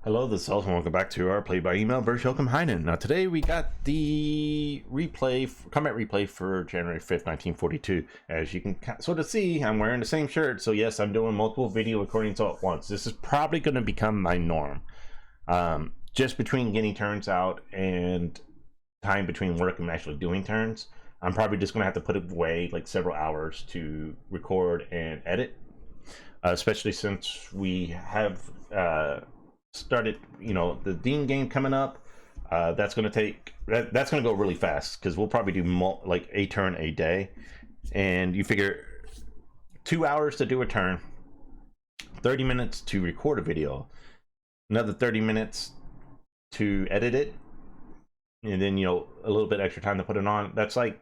Hello, this is Hellsenstrat, and welcome back to our PBEM Vs Jochen Combat. Now today we got the combat replay for January 5th, 1942. As you can sort of see, I'm wearing the same shirt, so yes, I'm doing multiple video recordings all at once. This is probably going to become my norm. Just between getting turns out and time between work and actually doing turns, I'm probably just going to have to put away like several hours to record and edit, especially since we have started, the Dean game coming up. That's going to take that's going to go really fast because we'll probably do like a turn a day, and you figure 2 hours to do a turn, 30 minutes to record a video, another 30 minutes to edit it, and then a little bit extra time to put it on. That's like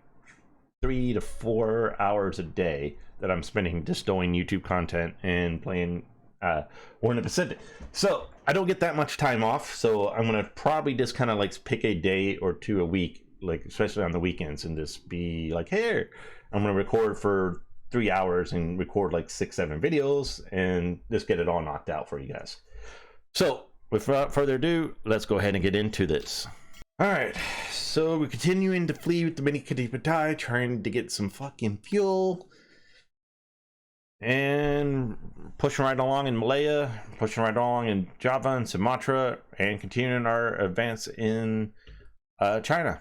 3 to 4 hours a day that I'm spending just doing YouTube content and playing War in the Pacific. So I don't get that much time off, so I'm gonna probably just kind of like pick a day or two a week, like especially on the weekends, and just be like, hey, I'm gonna record for 3 hours and record like 6-7 videos and just get it all knocked out for you guys. So without further ado, let's go ahead and get into this. All right, so we're continuing to flee with the mini Kadipatai, trying to get some fucking fuel. And pushing right along in Malaya, pushing right along in Java and Sumatra, and continuing our advance in China.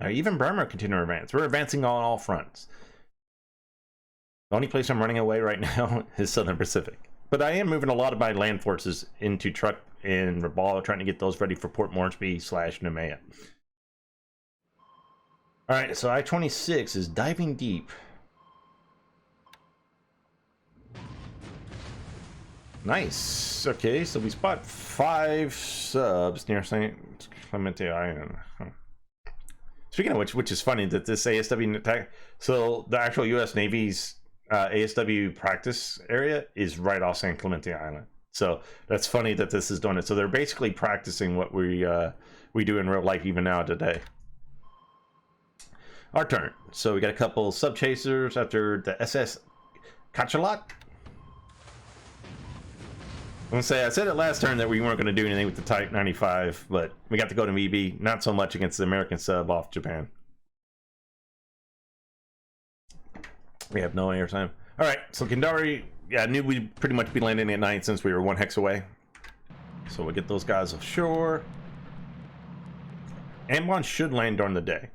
Even Burma continuing to advance. We're advancing on all fronts. The only place I'm running away right now is Southern Pacific. But I am moving a lot of my land forces into Truk and Rabaul, trying to get those ready for Port Moresby / Nemea. Alright, so I-26 is diving deep. Nice. Okay, so we spot 5 subs near St. Clemente Island. Speaking of which is funny that this ASW attack. So the actual U.S. Navy's ASW practice area is right off St. Clemente Island. So that's funny that this is doing it. So they're basically practicing what we do in real life even now today. Our turn. So we got a couple sub chasers after the SS Cachalot. I said it last turn that we weren't going to do anything with the Type 95, but we got to go to MeB, not so much against the American sub off Japan. We have no airtime. All right, so Kendari, yeah, I knew we'd pretty much be landing at night since we were 1 hex away. So we'll get those guys offshore. And one should land during the day.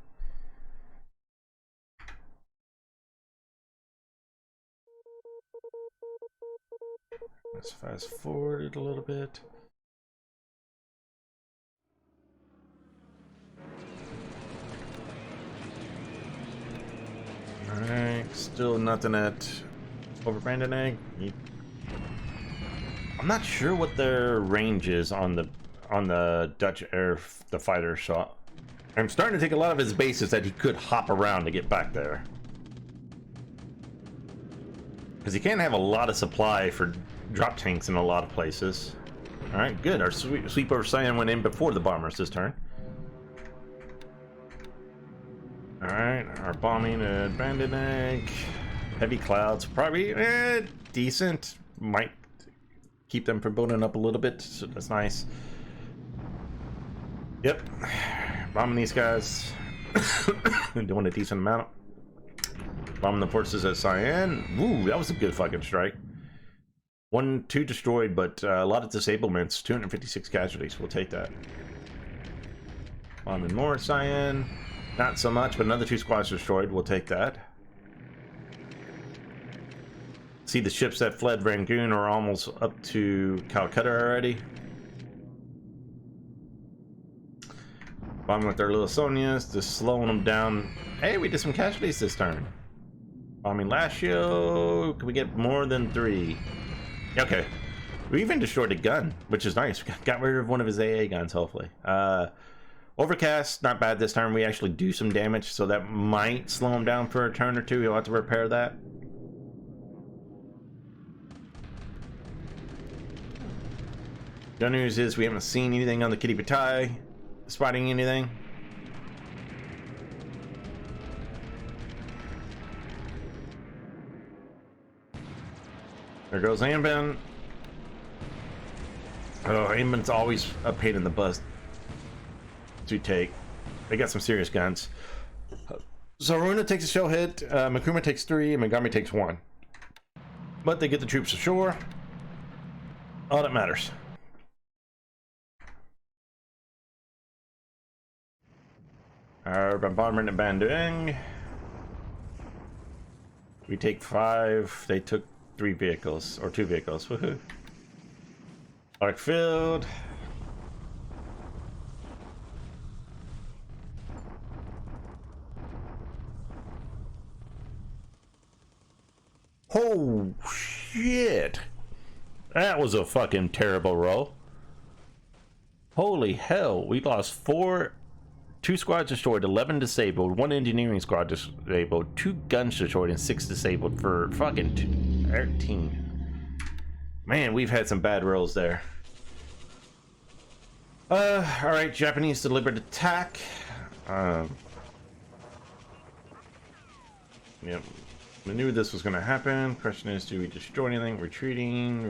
Let's fast forward it a little bit. Alright, still nothing at over Brandenegg. I'm not sure what their range is on the Dutch the fighter shot. I'm starting to think a lot of his bases that he could hop around to get back there. Because he can't have a lot of supply for drop tanks in a lot of places. Alright, good. Our sweeper Cyan went in before the bombers this turn. Alright, our bombing at Brandenegg. Heavy clouds, probably decent. Might keep them from building up a little bit, so that's nice. Yep, bombing these guys. Doing a decent amount. Bombing the forces at Cyan. Ooh, that was a good fucking strike. 2 destroyed, but a lot of disablements. 256 casualties. We'll take that. Bombing more Cyan. Not so much, but another 2 squads destroyed. We'll take that. See, the ships that fled Rangoon are almost up to Calcutta already. Bombing with their little Sonias, just slowing them down. Hey, we did some casualties this turn. Bombing Lashio. Can we get more than 3? Okay. We even destroyed a gun, which is nice. We got rid of one of his AA guns, hopefully. Overcast, not bad this time. We actually do some damage, so that might slow him down for a turn or two. He'll have to repair that. Good news is we haven't seen anything on the Kitty Patai spotting anything. There goes Ambin. Oh, aimment's always a pain in the butt to take. They got some serious guns. So Runa takes a shell hit, Makuma takes 3, and Megami takes 1. But they get the troops ashore. All that matters. Our bombardment and banding. We take 5. They took 3 vehicles, or 2 vehicles. Woohoo. Arc field. Oh shit! That was a fucking terrible roll. Holy hell! We lost 2 squads destroyed, 11 disabled, 1 engineering squad disabled, 2 guns destroyed, and 6 disabled for fucking 13. Man, we've had some bad rolls there. Alright, Japanese deliberate attack. Yep. I knew this was going to happen. Question is, do we destroy anything? Retreating.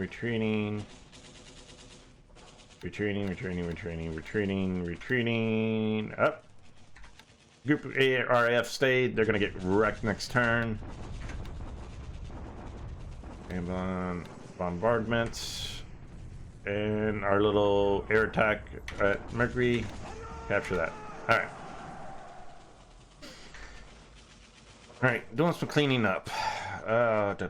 Up. Group ARF stayed. They're going to get wrecked next turn. And bombardments. And our little air attack at Mercury. Capture that. Alright. Alright, doing some cleaning up. Alright,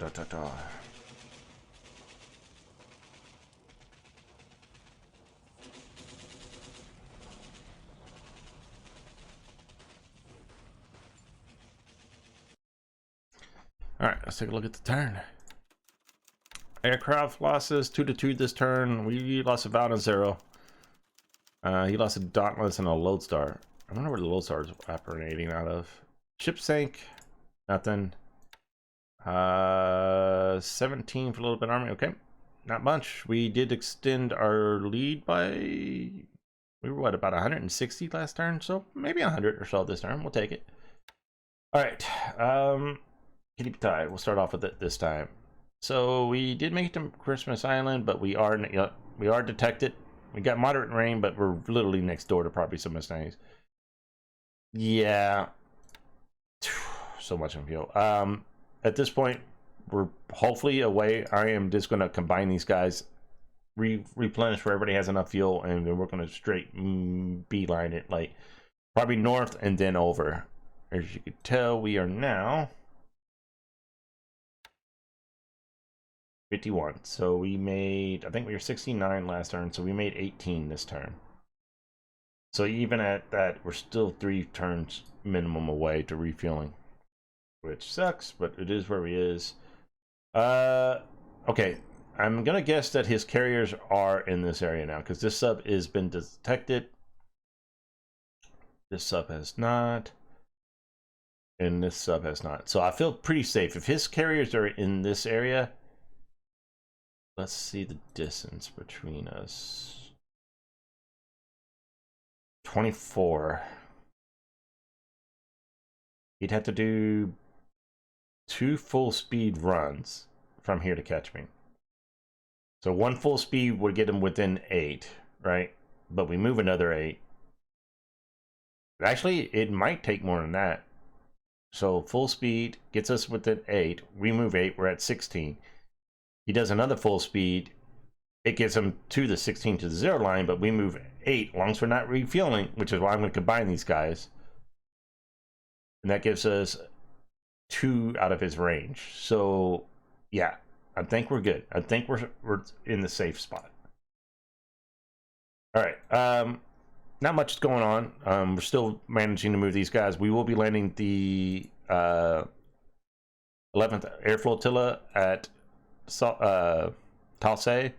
let's take a look at the turn. Aircraft losses 2-2 this turn. We lost a Valden 0. He lost a Dauntless and a Lodestar. I wonder where the Lodestar is operating out of. Ship sank. Nothing. 17 for a little bit army. Okay, not much. We did extend our lead by, we were what, about 160 last turn, so maybe 100 or so this turn. We'll take it. All right, Kitty Tide. We'll start off with it this time. So we did make it to Christmas Island, but we are detected. We got moderate rain, but we're literally next door to probably some mistakes. Yeah. So much on fuel. At this point, we're hopefully away. I am just going to combine these guys, replenish where everybody has enough fuel, and then we're going to straight beeline it, like probably north and then over. As you can tell, we are now 51. So we made, I think we were 69 last turn, so we made 18 this turn. So even at that, we're still 3 turns minimum away to refueling. Which sucks, but it is where he is. Okay, I'm gonna guess that his carriers are in this area now, because this sub has been detected. This sub has not. And this sub has not. So I feel pretty safe. If his carriers are in this area, let's see the distance between us. 24. He'd have to do 2 full speed runs from here to catch me. So 1 full speed would get him within 8, right? But we move another 8. Actually, it might take more than that. So full speed gets us within 8. We move 8, we're at 16. He does another full speed. It gets him to the 16 to the 0 line, but we move 8, as long as we're not refueling, which is why I'm going to combine these guys. And that gives us 2 out of his range. So yeah, I think we're good. I think we're in the safe spot. All right, not much is going on. We're still managing to move these guys. We will be landing the 11th Air Flotilla at Talsay.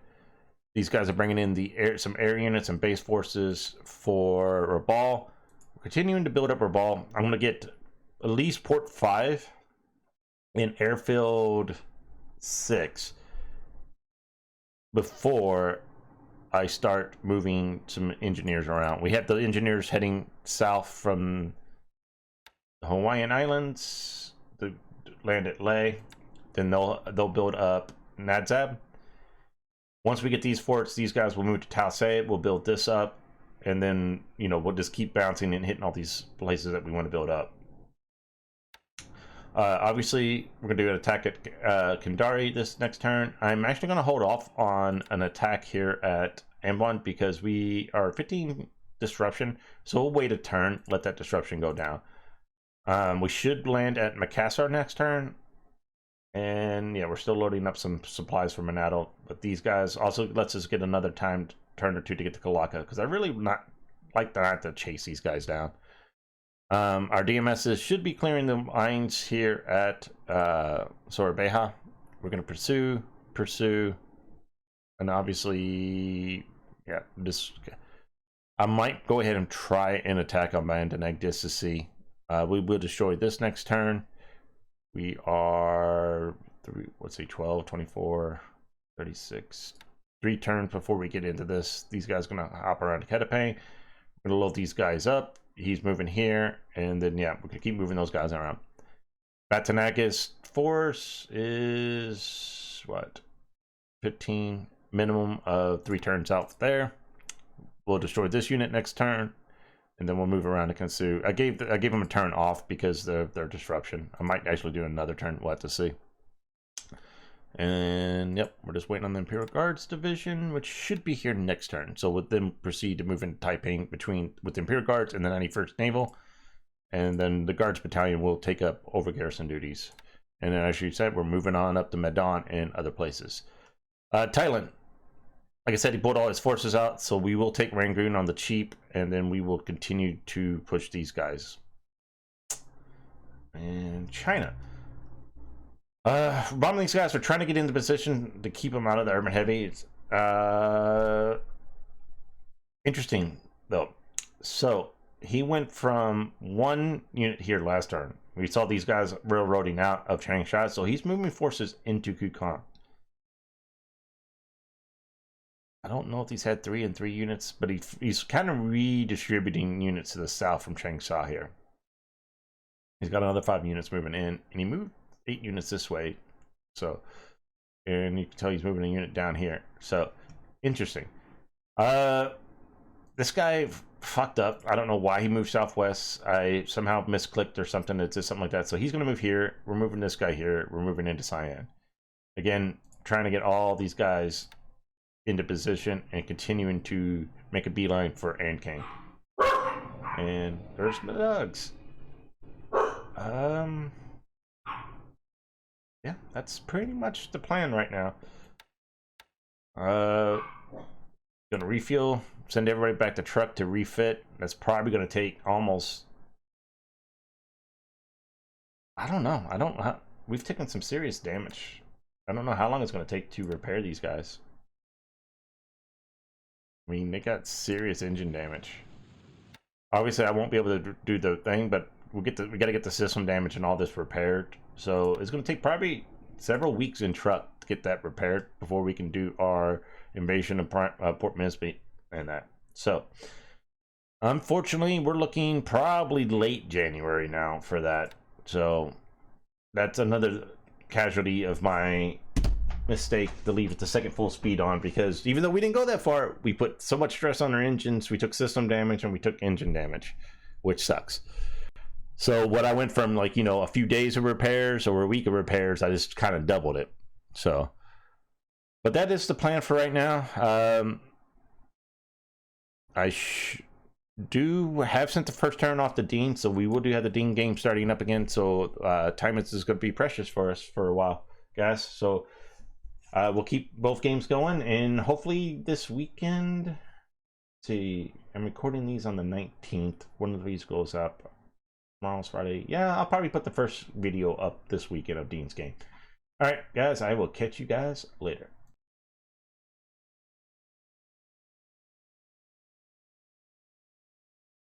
These guys are bringing in some air units and base forces for Rabaul. We're continuing to build up Rabaul. I'm going to get at least Port 5 in Airfield 6 before I start moving some engineers around. We have the engineers heading south from the Hawaiian Islands to land at Leh. Then they'll build up Nadzab. Once we get these forts, these guys will move to Talsay. We'll build this up, and then, you know, we'll just keep bouncing and hitting all these places that we want to build up. Obviously, we're going to do an attack at Kandari this next turn. I'm actually going to hold off on an attack here at Ambon because we are 15 disruption. So we'll wait a turn, let that disruption go down. We should land at Makassar next turn. And yeah, we're still loading up some supplies for Monado. But these guys also lets us get another turn or two to get to Kalaka. Because I really not to chase these guys down. Our DMSs should be clearing the lines here at Sorabeja. We're going to pursue, and obviously, yeah, I might go ahead and try an attack on Bandaneg just to see. We will destroy this next turn. We are, 12, 24, 36, 3 turns before we get into this. These guys are going to hop around to Ketapang. We're going to load these guys up. He's moving here, and then yeah, we're gonna keep moving those guys around. Batanagis force is what, 15 minimum of 3 turns out there. We'll destroy this unit next turn, and then we'll move around to Kansu. I gave them a turn off because of their disruption. I might actually do another turn. We'll have to see. And yep, we're just waiting on the Imperial Guards division, which should be here next turn. So we'll then proceed to move into Taiping with the Imperial Guards and the 91st Naval. And then the Guards Battalion will take up over garrison duties. And then, as you said, we're moving on up to Medan and other places. Thailand, like I said, he pulled all his forces out, so we will take Rangoon on the cheap, and then we will continue to push these guys. And China. Bombing these guys, we're trying to get into position to keep them out of the urban heavy. It's interesting though. So he went from 1 unit here last turn. We saw these guys railroading out of Changsha, so he's moving forces into Kukan. I don't know if he's had 3 and 3 units, but he's kind of redistributing units to the south from Changsha here. He's got another 5 units moving in, and he moved 8 units this way. So, and you can tell he's moving a unit down here. So, interesting. This guy fucked up. I don't know why he moved southwest. I somehow misclicked or something. It's just something like that. So he's going to move here. We're moving this guy here. We're moving into Cyan. Again, trying to get all these guys into position and continuing to make a beeline for Ankang. And there's the dogs. Yeah, that's pretty much the plan right now. Gonna refuel, send everybody back to truck to refit. That's probably gonna take almost, I don't know. We've taken some serious damage. I don't know how long it's gonna take to repair these guys. I mean, they got serious engine damage. Obviously, I won't be able to do the thing, but we got to get the system damage and all this repaired. So it's going to take probably several weeks in truck to get that repaired before we can do our invasion of Port Moresby and that. So unfortunately, we're looking probably late January now for that. So that's another casualty of my mistake to leave it the second full speed on, because even though we didn't go that far, we put so much stress on our engines. We took system damage and we took engine damage, which sucks. So what I went from, like, you know, a few days of repairs or a week of repairs, I just kind of doubled it. So, but that is the plan for right now. I do have sent the first turn off the Dean, so we will have the Dean game starting up again. So time is going to be precious for us for a while, guys. So we'll keep both games going, and hopefully this weekend. Let's see, I'm recording these on the 19th. One of these goes up. Tomorrow's Friday. Yeah, I'll probably put the first video up this weekend of Dean's game. All right, guys, I will catch you guys later.